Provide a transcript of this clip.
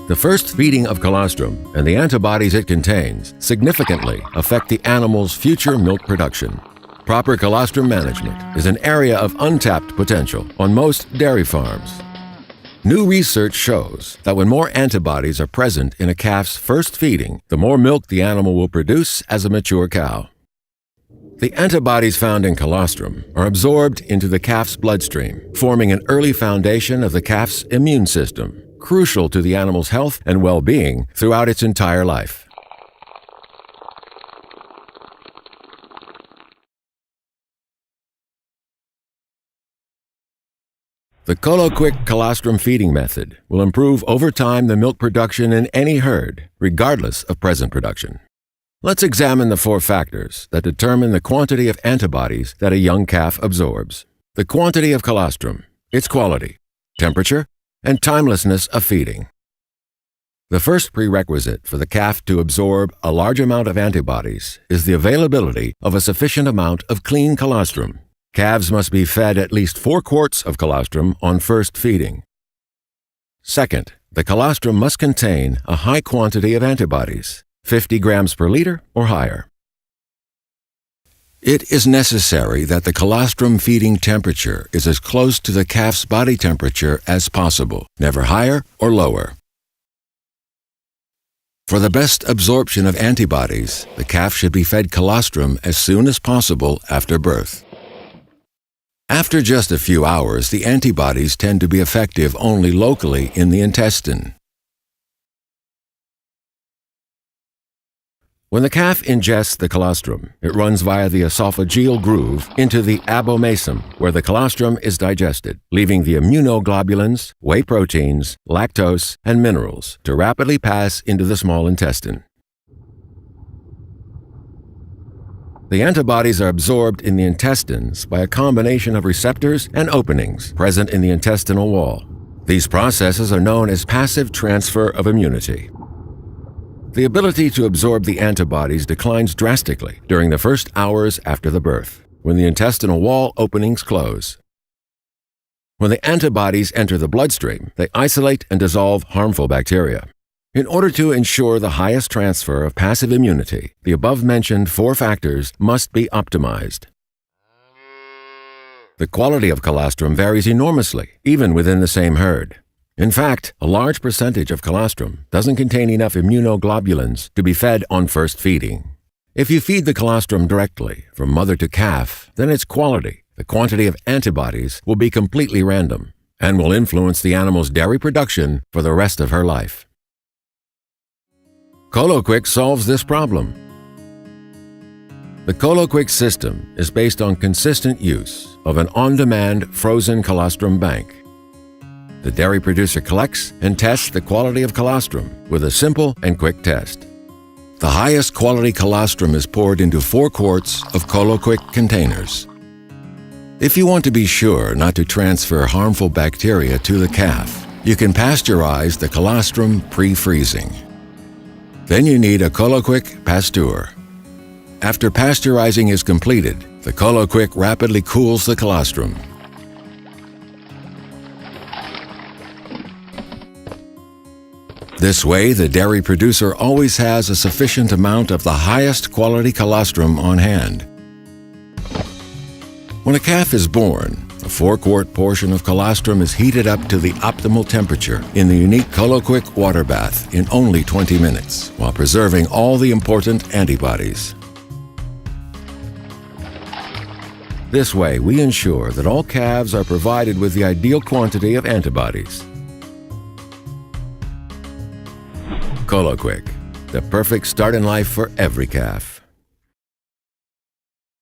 The first feeding of colostrum and the antibodies it contains significantly affect the animal's future milk production. Proper colostrum management is an area of untapped potential on most dairy farms. New research shows that when more antibodies are present in a calf's first feeding, the more milk the animal will produce as a mature cow. The antibodies found in colostrum are absorbed into the calf's bloodstream, forming an early foundation of the calf's immune system, crucial to the animal's health and well-being throughout its entire life. The ColoQuick colostrum feeding method will improve over time the milk production in any herd, regardless of present production. Let's examine the 4 factors that determine the quantity of antibodies that a young calf absorbs. The quantity of colostrum, its quality, temperature, and timelessness of feeding. The first prerequisite for the calf to absorb a large amount of antibodies is the availability of a sufficient amount of clean colostrum. Calves must be fed at least 4 quarts of colostrum on first feeding. Second, the colostrum must contain a high quantity of antibodies, 50 grams per liter or higher. It is necessary that the colostrum feeding temperature is as close to the calf's body temperature as possible, never higher or lower. For the best absorption of antibodies, the calf should be fed colostrum as soon as possible after birth. After just a few hours, the antibodies tend to be effective only locally in the intestine. When the calf ingests the colostrum, it runs via the esophageal groove into the abomasum, where the colostrum is digested, leaving the immunoglobulins, whey proteins, lactose, and minerals to rapidly pass into the small intestine. The antibodies are absorbed in the intestines by a combination of receptors and openings present in the intestinal wall. These processes are known as passive transfer of immunity. The ability to absorb the antibodies declines drastically during the first hours after the birth, when the intestinal wall openings close. When the antibodies enter the bloodstream, they isolate and dissolve harmful bacteria. In order to ensure the highest transfer of passive immunity, the above-mentioned 4 factors must be optimized. The quality of colostrum varies enormously, even within the same herd. In fact, a large percentage of colostrum doesn't contain enough immunoglobulins to be fed on first feeding. If you feed the colostrum directly from mother to calf, then its quality, the quantity of antibodies, will be completely random and will influence the animal's dairy production for the rest of her life. ColoQuick solves this problem. The ColoQuick system is based on consistent use of an on-demand frozen colostrum bank. The dairy producer collects and tests the quality of colostrum with a simple and quick test. The highest quality colostrum is poured into 4 quarts of ColoQuick containers. If you want to be sure not to transfer harmful bacteria to the calf, you can pasteurize the colostrum pre-freezing. Then you need a ColoQuick Pasteur. After pasteurizing is completed, the ColoQuick rapidly cools the colostrum. This way, the dairy producer always has a sufficient amount of the highest quality colostrum on hand. When a calf is born, a 4-quart portion of colostrum is heated up to the optimal temperature in the unique ColoQuick water bath in only 20 minutes, while preserving all the important antibodies. This way, we ensure that all calves are provided with the ideal quantity of antibodies. ColoQuick, the perfect start in life for every calf.